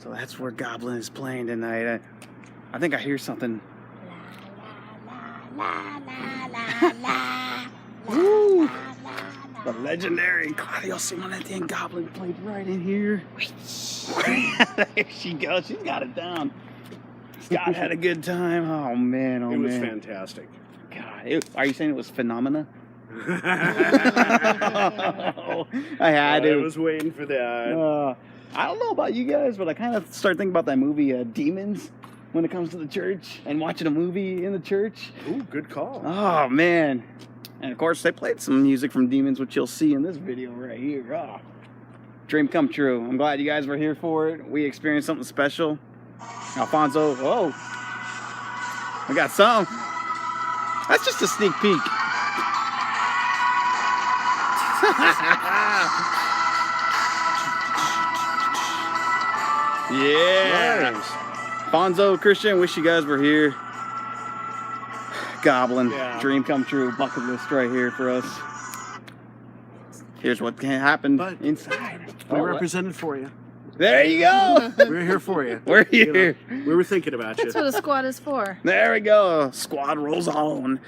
So that's where Goblin is playing tonight. I think I hear something. Woo! The legendary Claudio, Simonetti, and Goblin played right in here. There she goes. She's got it down. Scott had a good time. Oh, man. Oh, it was man. fantastic. God, are you saying it was phenomena? I had it. I was waiting for that. I don't know about you guys, but I kind of start thinking about that movie Demons when it comes to the church and watching a movie in the church. Ooh, good call. Oh, man. And, of course, they played some music from Demons, which you'll see in this video right here. Oh, dream come true. I'm glad you guys were here for it. We experienced something special. Alfonso, whoa. We got some. That's just a sneak peek. Yeah. Nice. Fonzo, Christian, wish you guys were here. Goblin, yeah. Dream come true. Bucket list right here for us. Here's what can happen inside. We represented for you. There you go. We're here for you. We're here. You know, we were thinking about you. That's what a squad is for. There we go. Squad rolls on.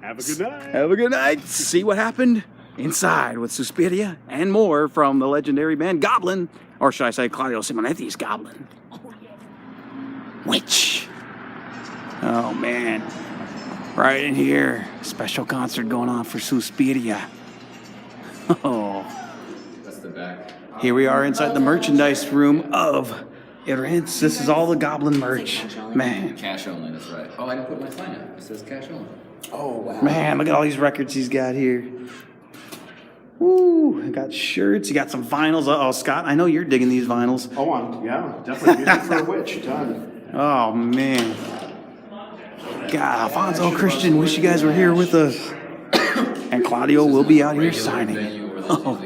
Have a good night. Have a good night. See what happened inside with Suspiria and more from the legendary band Goblin. Or should I say Claudio Simonetti's Goblin. Witch. Oh, man. Right in here. Special concert going on for Suspiria. Oh. That's the back. Here we are inside the merchandise room of Irenic. This is all the Goblin merch. Man. Cash only, that's right. Oh, I didn't put my sign up. It says cash only. Oh, wow. Man, look at all these records he's got here. Woo, I got shirts, you got some vinyls. Oh, Scott, I know you're digging these vinyls. Oh, yeah, definitely. Music for a witch, done. Oh, man. God, Alfonso, Christian, wish you guys were here with us. And Claudio will be out here signing. Oh.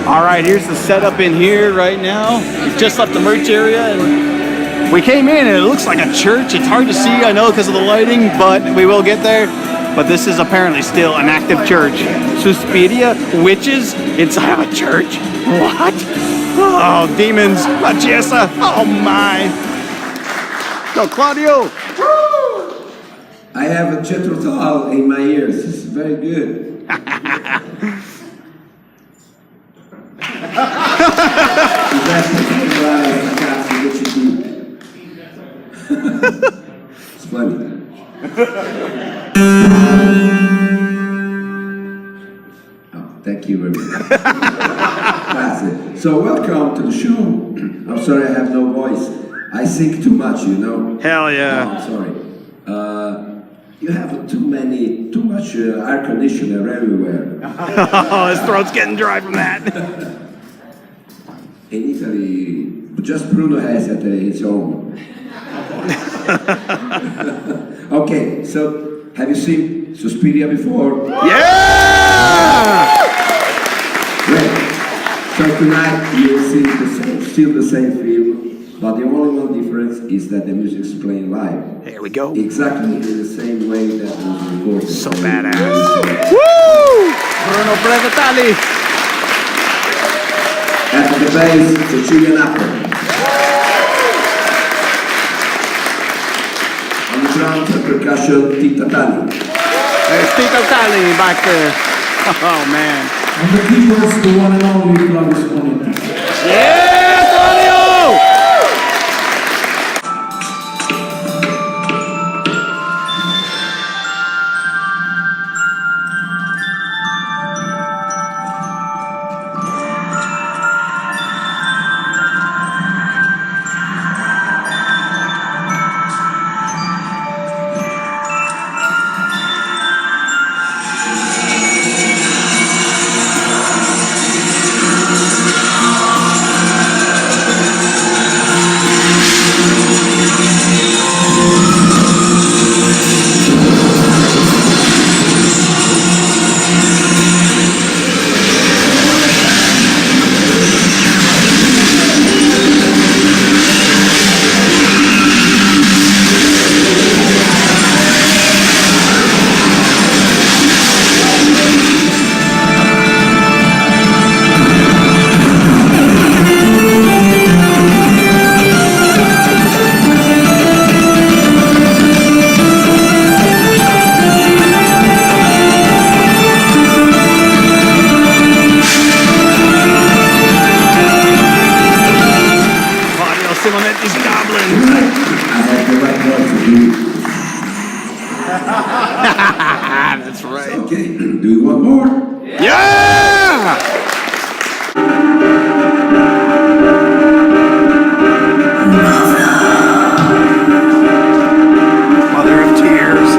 All right, here's the setup in here right now. We just left the merch area and we came in and it looks like a church. It's hard to see, I know, because of the lighting, but we will get there. But this is apparently still an active church. Suspiria, witches inside of a church? What? Oh, demons, La Chiesa, oh my. Go, Claudio. I have a Chetrotal in my ears. It's very good. It's funny. Oh, thank you very much. That's it. So welcome to the show. I'm sorry I have no voice. I sing too much, you know. Hell yeah. No, I'm sorry. You have too much air conditioner everywhere. Oh, his throat's getting dry from that. In Italy, just Bruno has it his own. Okay, so have you seen Suspiria before? Yeah! Great. So tonight you will see still the same film, but the only one difference is that the music is playing live. There we go. Exactly in the same way that was recorded. So badass. Woo! Bruno Brevetali. At the bass, Sicilian apple. On the drums and percussion, Tita Tali. There's Tito Tali back there. Oh, man. On the keyboards, the one and only Claudio Simonetti. Yeah, Claudio! get this goblin. I have the right voice to do it. That's right. Okay, do you want more? Yeah! Mother of tears.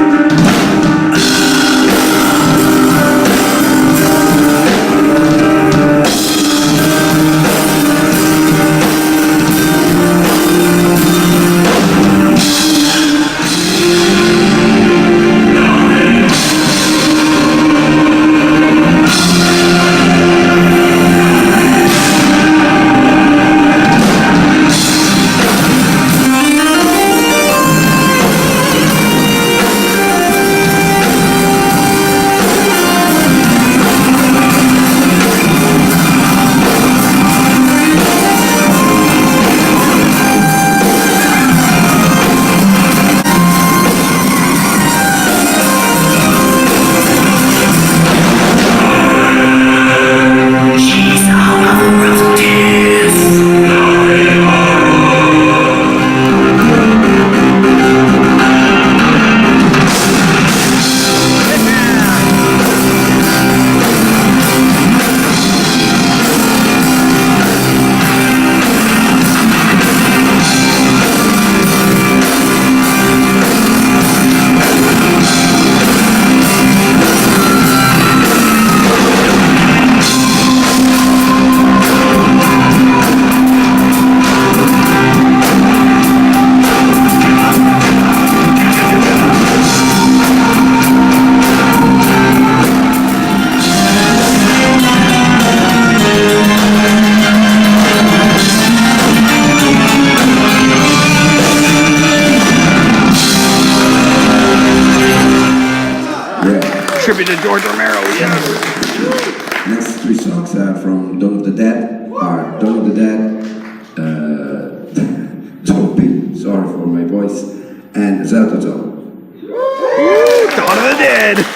Tribute to George Romero, yes. Next three songs are from Dawn of the Dead. Dawn of the Dead, Dopey, sorry for my voice, and Zeltoto. Dawn of the Dead.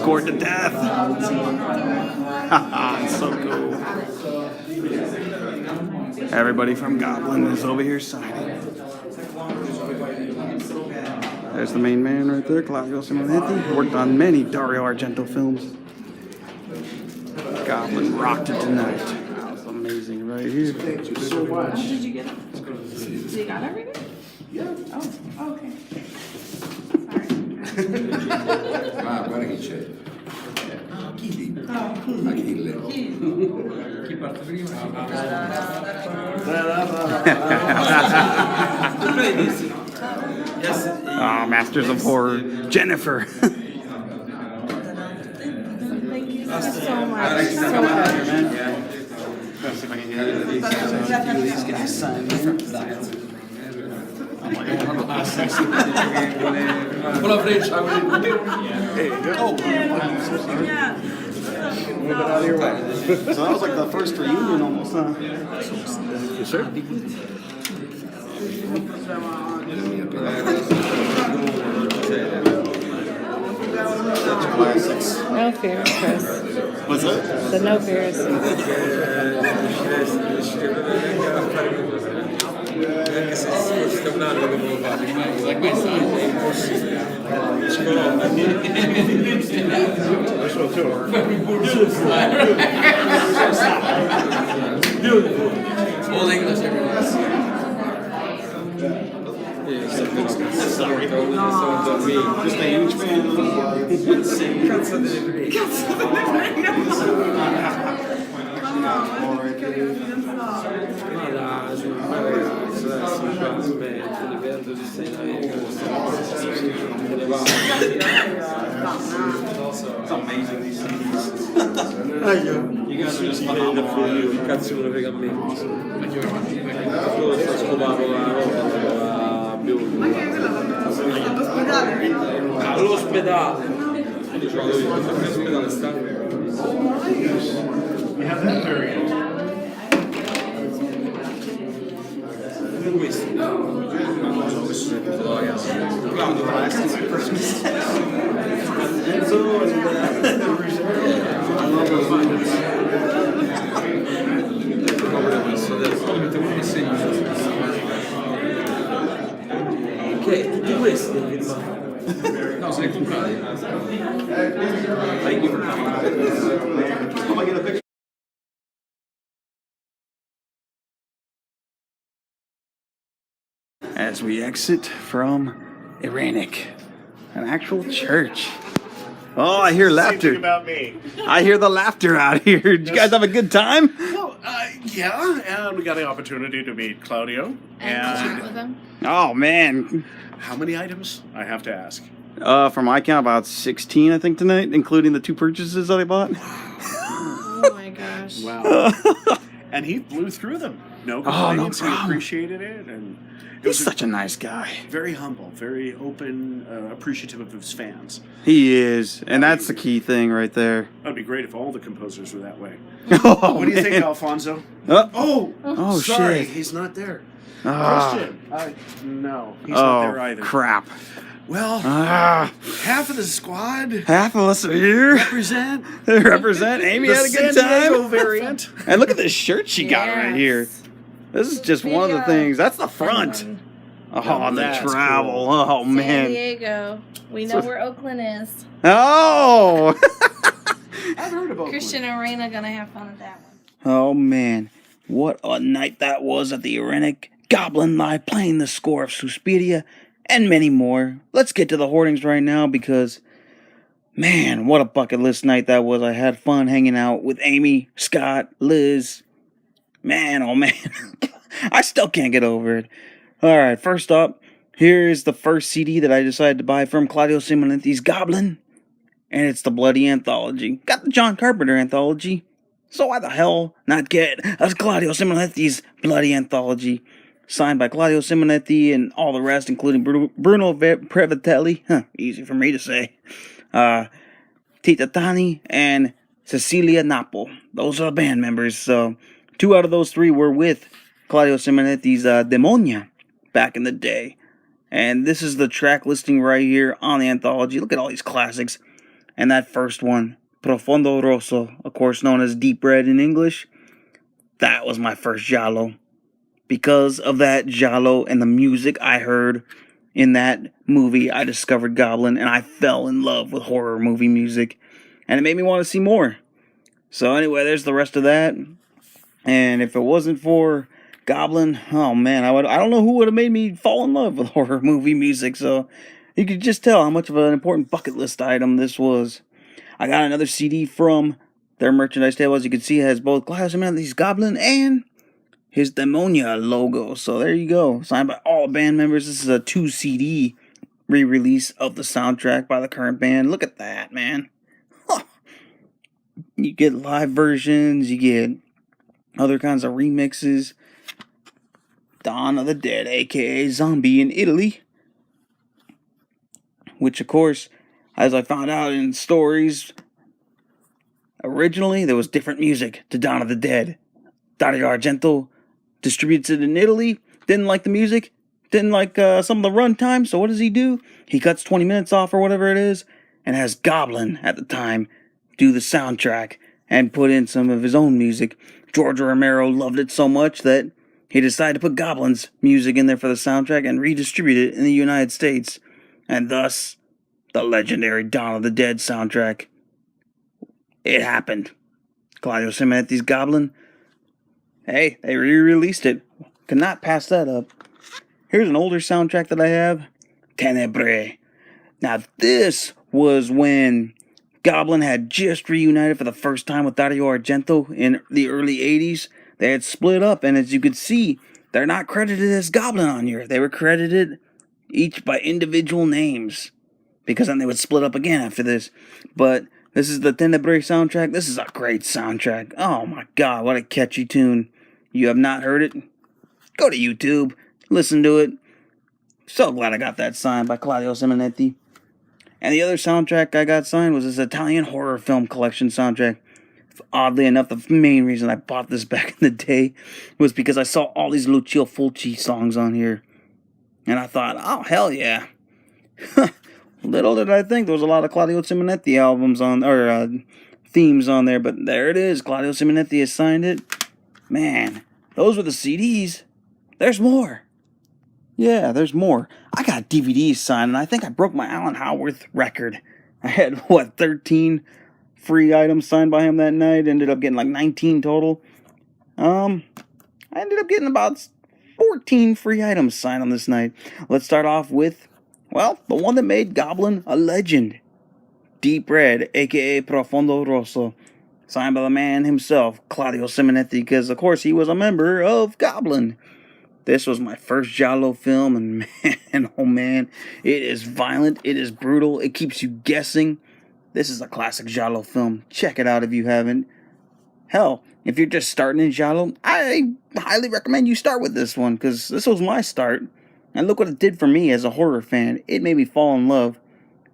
scored to death. It's so cool. Everybody from Goblin is over here signing. There's the main man right there, Claudio Simonetti. Worked on many Dario Argento films. Goblin rocked it tonight. That was amazing right here. Thank you so much. Did you get it? So you got everything? Yeah. Oh, okay. Ah, guarda che c'è. Chili. Achille. Chi parte prima? Ah, Masters of Horror, Jennifer. Thank you so much. So much. These guys sign. Con la freccia. There you go. Yeah. Move it out of your way. So that was like the first reunion almost, huh? Yes, sir. No fear, Chris. What's that? The no fears. Like my son. Old English, everyone. Just a huge fan. It's amazing these things. You guys are just che cazzo me ne frega a me. Io sto scopando la roba all'ospedale. All'ospedale sta. You have that variant. Questo. Claudio, last is Christmas. Che tutti questi No, se li comprati. Thank you for coming. As we exit from Irenic, an actual church. Oh, I hear Same laughter. thing about me. I hear the laughter out here. Did you guys have a good time? Well, yeah, and we got the opportunity to meet Claudio. And with them? Oh man. how many items? I have to ask. For my count, about 16, I think, tonight, including the 2 purchases that I bought. Oh my gosh. Wow. And he blew through them. No no complaints. He problem. appreciated it, and it He's was such a nice guy. very humble, very open, appreciative of his fans. He is, and that's the key thing right there. That'd be great if all the composers were that way. Oh, What do you think, man. Alfonso? Oh, Oh, sorry, shit. he's not there. Ah. Christian, no, he's not there either. Crap. Well, Ah, half of the squad half of us are here. represent Represent. Amy the had a good San Diego time. variant. And look at this shirt she got right here. Yes. This is just one of the things. That's the front. Oh, Now the that's travel. cool. Oh, San man. Diego. We know where Oakland is. Oh. I've heard about Christian and Raina gonna have fun at that one. Oh, man. What a night that was at the Irenic. Goblin Live playing the score of Suspiria and many more. Let's get to the hoardings right now because, man, what a bucket list night that was. I had fun hanging out with Amy, Scott, Liz. Man, oh man. I still can't get over it. Alright, first up, here is the first CD that I decided to buy from Claudio Simonetti's Goblin. And it's the Bloody Anthology. Got the John Carpenter Anthology. So why the hell not get a Claudio Simonetti's Bloody Anthology? Signed by Claudio Simonetti and all the rest, including Bruno Prevatelli. Easy for me to say. Tita Tani and Cecilia Napo. Those are the band members. So 2 out of those 3 were with Claudio Simonetti's Demonia back in the day. And this is the track listing right here on the anthology. Look at all these classics. And that first one, Profondo Rosso, of course known as Deep Red in English, that was my first giallo. Because of that giallo and the music I heard in that movie, I discovered Goblin, and I fell in love with horror movie music, and it made me want to see more. So anyway, there's the rest of that. And if it wasn't for Goblin, oh man, I don't know who would have made me fall in love with horror movie music. So you could just tell how much of an important bucket list item this was. I got another CD from their merchandise table. As you can see, it has both Claudio Simonetti's Goblin and his Demonia logo. So there you go. Signed by all band members. This is a 2 CD re-release of the soundtrack by the current band. Look at that, man. Huh. You get live versions. You get other kinds of remixes. Dawn of the Dead, aka Zombie in Italy. Which, of course, as I found out in stories, originally there was different music to Dawn of the Dead. Dario Argento distributes it in Italy, didn't like the music, didn't like some of the runtime, so what does he do? He cuts 20 minutes off or whatever it is, and has Goblin at the time do the soundtrack and put in some of his own music. George Romero loved it so much that he decided to put Goblin's music in there for the soundtrack and redistribute it in the United States. And thus, the legendary Dawn of the Dead soundtrack. It happened. Claudio Simonetti's Goblin. Hey, they re-released it. Could not pass that up. Here's an older soundtrack that I have. Tenebrae. Now, this was when Goblin had just reunited for the first time with Dario Argento in the early 80s. They had split up, and as you can see, they're not credited as Goblin on here. They were credited each by individual names, because then they would split up again after this. But this is the Tenebrae soundtrack. This is a great soundtrack. Oh my god, what a catchy tune. You have not heard it? Go to YouTube, listen to it. So glad I got that signed by Claudio Simonetti. And the other soundtrack I got signed was this Italian horror film collection soundtrack. Oddly enough, the main reason I bought this back in the day was because I saw all these Lucio Fulci songs on here. And I thought, oh, hell yeah. Little did I think there was a lot of Claudio Simonetti albums on, or themes on there, but there it is. Claudio Simonetti has signed it. Man, those were the CDs. There's more. Yeah, there's more. I got DVDs signed, and I think I broke my Alan Howarth record. I had, 13 free items signed by him that night. Ended up getting like 19 total. I ended up getting about 14 free items signed on this night. Let's start off with, well, the one that made Goblin a legend. Deep Red, aka Profondo Rosso. Signed by the man himself, Claudio Simonetti, because of course he was a member of Goblin. This was my first giallo film, and man, oh man, it is violent, it is brutal, it keeps you guessing. This is a classic giallo film. Check it out if you haven't. Hell, if you're just starting in giallo, I highly recommend you start with this one, because this was my start. And look what it did for me as a horror fan. It made me fall in love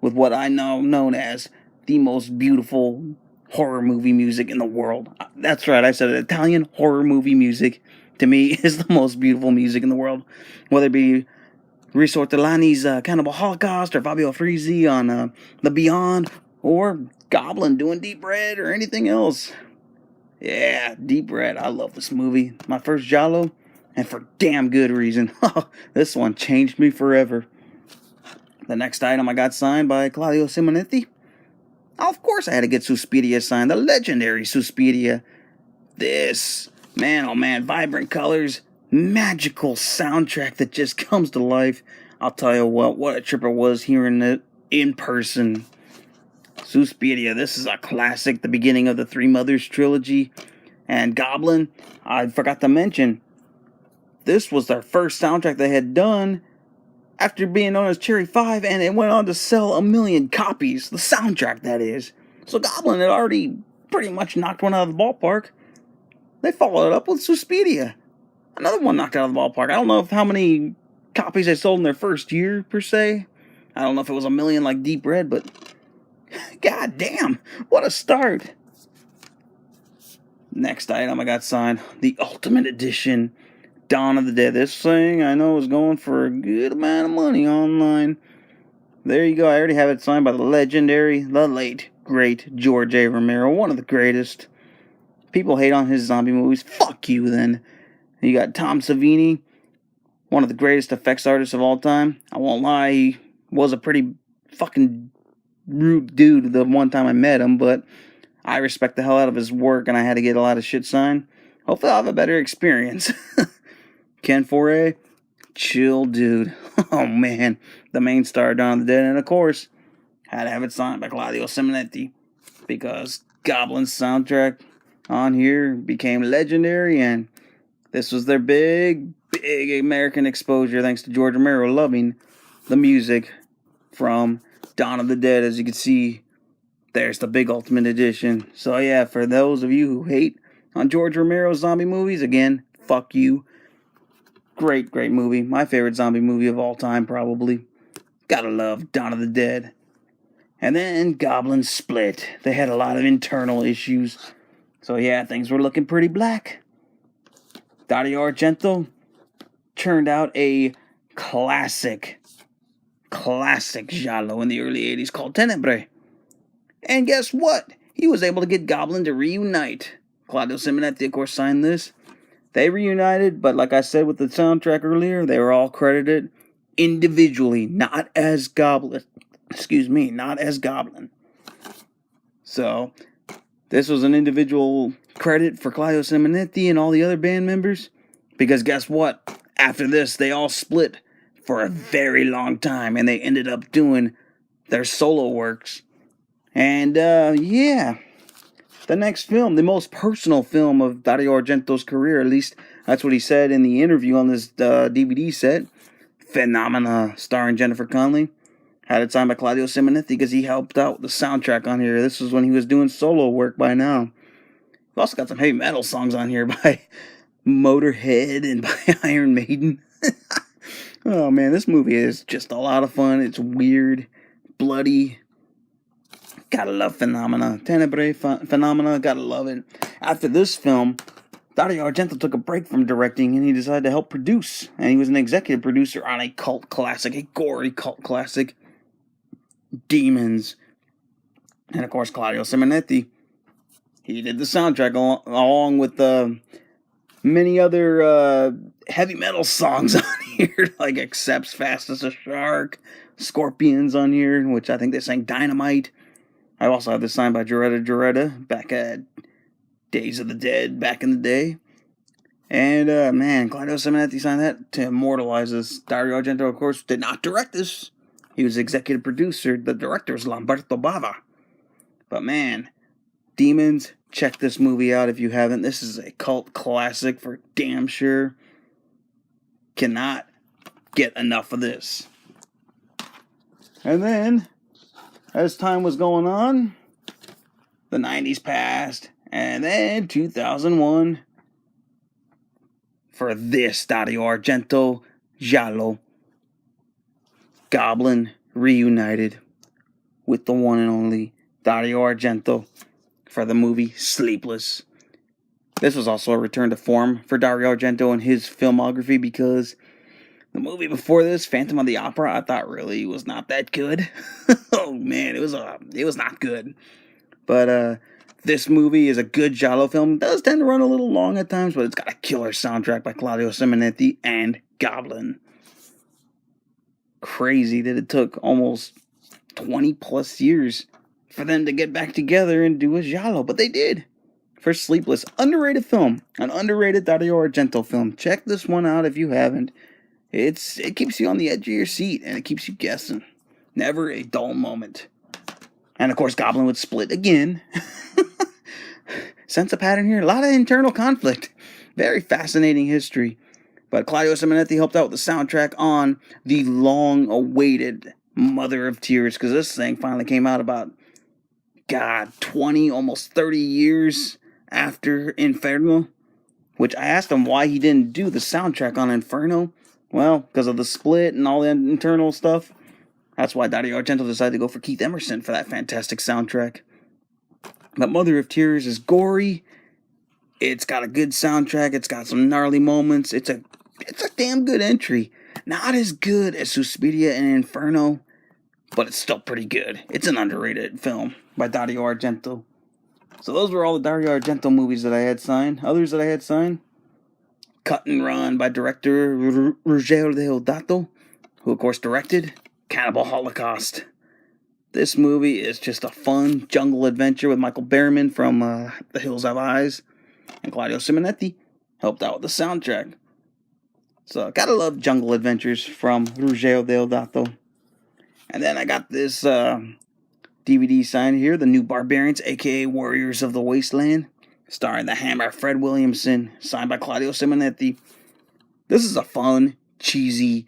with what I now known as the most beautiful horror movie music in the world. That's right, I said it. Italian horror movie music, to me, is the most beautiful music in the world. Whether it be Riso Ortolani's Cannibal Holocaust, or Fabio Frizzi on The Beyond, or Goblin doing Deep Red, or anything else. Yeah, Deep Red. I love this movie. My first giallo, and for damn good reason. This one changed me forever. The next item I got signed by Claudio Simonetti. Of course I had to get Suspiria signed, the legendary Suspiria. This, man, oh man, vibrant colors, magical soundtrack that just comes to life. I'll tell you what a trip it was hearing it in person. Suspiria, this is a classic, the beginning of the Three Mothers trilogy. And Goblin, I forgot to mention, this was their first soundtrack they had done after being known as Cherry 5, and it went on to sell 1 million copies, the soundtrack that is. So Goblin had already pretty much knocked one out of the ballpark. They followed it up with Suspiria, another one knocked out of the ballpark. I don't know how many copies they sold in their first year, per se. I don't know if it was 1 million like Deep Red, but god damn, what a start. Next item I got signed, the Ultimate Edition, Dawn of the Dead. This thing I know is going for a good amount of money online. There you go, I already have it signed by the legendary, the late great George A. Romero, one of the greatest. People hate on his zombie movies. Fuck you, then. You got Tom Savini, one of the greatest effects artists of all time. I won't lie, he was a pretty fucking rude dude the one time I met him, but I respect the hell out of his work, and I had to get a lot of shit signed. Hopefully I'll have a better experience. Ken Foray, chill dude. Oh man, the main star of Dawn of the Dead, and of course, had to have it signed by Claudio Simonetti, because Goblin's soundtrack on here became legendary, and this was their big American exposure thanks to George Romero loving the music from Dawn of the Dead. As you can see, there's the big Ultimate Edition. So yeah, for those of you who hate on George Romero's zombie movies, again, fuck you. Great movie. My favorite zombie movie of all time, probably. Gotta love Dawn of the Dead. And then Goblin split. They had a lot of internal issues. So yeah, things were looking pretty black. Dario Argento churned out a classic giallo in the early 80s called Tenebrae. And guess what? He was able to get Goblin to reunite. Claudio Simonetti, of course, signed this. They reunited, but like I said with the soundtrack earlier, they were all credited individually, not as Goblin. Not as Goblin. So, this was an individual credit for Claudio Simonetti and all the other band members. Because guess what? After this, they all split for a very long time, and they ended up doing their solo works. And, yeah. The next film, the most personal film of Dario Argento's career, at least that's what he said in the interview on this DVD set, Phenomena, starring Jennifer Connelly. Had it signed by Claudio Simonetti because he helped out with the soundtrack on here. This was when he was doing solo work by now. We've also got some heavy metal songs on here by Motorhead and by Iron Maiden. Oh man, this movie is just a lot of fun. It's weird, bloody. Gotta love Phenomena. Tenebrae, Phenomena, gotta love it. After this film, Dario Argento took a break from directing and he decided to help produce. And he was an executive producer on a cult classic, a gory cult classic, Demons. And of course, Claudio Simonetti. He did the soundtrack along with many other heavy metal songs on here, like Accepts Fast as a Shark, Scorpions on here, which I think they sang Dynamite. I also have this signed by Joretta back at Days of the Dead back in the day. And, man, Claudio Simonetti signed that to immortalize this. Dario Argento, of course, did not direct this. He was executive producer. The director was Lamberto Bava. But, man, Demons, check this movie out if you haven't. This is a cult classic for damn sure. Cannot get enough of this. And then, as time was going on, the 90s passed, and then 2001, for this Dario Argento giallo, Goblin reunited with the one and only Dario Argento for the movie Sleepless. This was also a return to form for Dario Argento and his filmography, because the movie before this, Phantom of the Opera, I thought really was not that good. Oh man, it was not good. But this movie is a good giallo film. It does tend to run a little long at times, but it's got a killer soundtrack by Claudio Simonetti and Goblin. Crazy that it took almost 20 plus years for them to get back together and do a giallo, but they did. For Sleepless, underrated film, an underrated Dario Argento film. Check this one out if you haven't. It keeps you on the edge of your seat, and it keeps you guessing. Never a dull moment. And of course, Goblin would split again. Sense a pattern here. A lot of internal conflict. Very fascinating history. But Claudio Simonetti helped out with the soundtrack on the long-awaited Mother of Tears, because this thing finally came out about, 20, almost 30 years after Inferno. Which I asked him why he didn't do the soundtrack on Inferno. Well, because of the split and all the internal stuff. That's why Dario Argento decided to go for Keith Emerson for that fantastic soundtrack. But Mother of Tears is gory. It's got a good soundtrack. It's got some gnarly moments. It's a damn good entry. Not as good as Suspiria and Inferno, but it's still pretty good. It's an underrated film. by Dario Argento. So those were all the Dario Argento movies that I had signed. Others that I had signed: Cut and Run by director Ruggero Deodato, who of course directed Cannibal Holocaust. This movie is just a fun jungle adventure with Michael Berryman from The Hills Have Eyes, and Claudio Simonetti helped out with the soundtrack. So, gotta love jungle adventures from Ruggero Deodato. And then I got this DVD signed here, The New Barbarians, aka Warriors of the Wasteland, starring the Hammer Fred Williamson, signed by Claudio Simonetti. This is a fun, cheesy,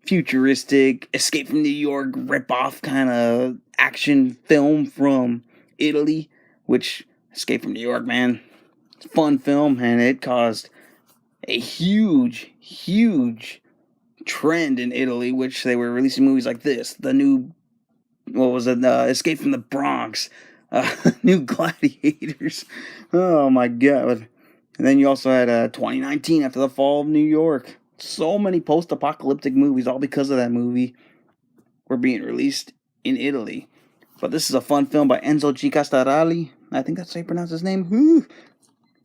futuristic, Escape from New York ripoff kind of action film from Italy, which, Escape from New York, man, it's a fun film, and it caused a huge trend in Italy, which they were releasing movies like this, the new, Escape from the Bronx, New Gladiators, oh my god. And then you also had 2019, After the Fall of New York. So many post-apocalyptic movies, all because of that movie, were being released in Italy. But this is a fun film by Enzo G. Castarelli. I think that's how you pronounce his name. Whew.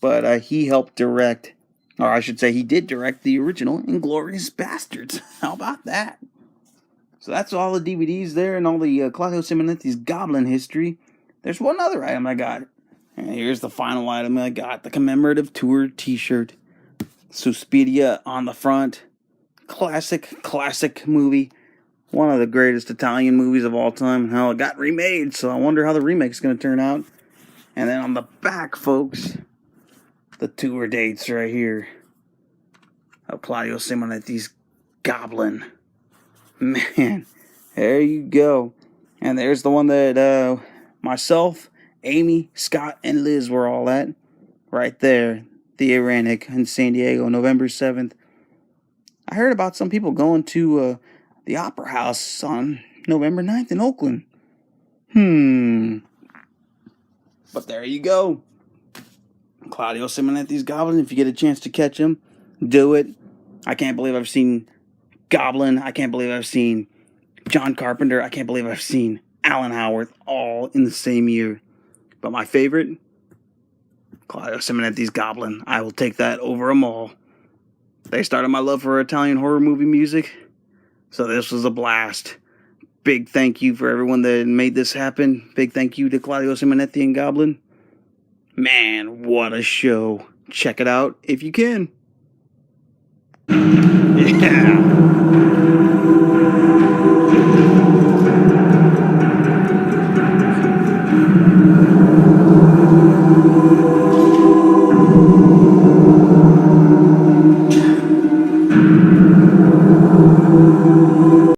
But he helped direct, or I should say he did direct, the original Inglourious Bastards. How about that? So that's all the DVDs there and all the Claudio Simonetti's Goblin history. There's one other item I got. And here's the final item I got. The commemorative tour t-shirt. Suspiria on the front. Classic movie. One of the greatest Italian movies of all time. Hell, it got remade, so I wonder how the remake's going to turn out. And then on the back, folks, the tour dates right here of Claudio Simonetti's Goblin. Man, there you go. And there's the one that myself, Amy, Scott, and Liz were all at. Right there. The Irenic in San Diego, November 7th. I heard about some people going to the Opera House on November 9th in Oakland. But there you go. Claudio Simonetti's Goblin. If you get a chance to catch him, do it. I can't believe I've seen Goblin. I can't believe I've seen John Carpenter. I can't believe I've seen Alan Howarth all in the same year. But my favorite, Claudio Simonetti's Goblin. I will take that over them all. They started my love for Italian horror movie music, so this was a blast. Big thank you for everyone that made this happen. Big thank you to Claudio Simonetti and Goblin. Man, what a show. Check it out if you can.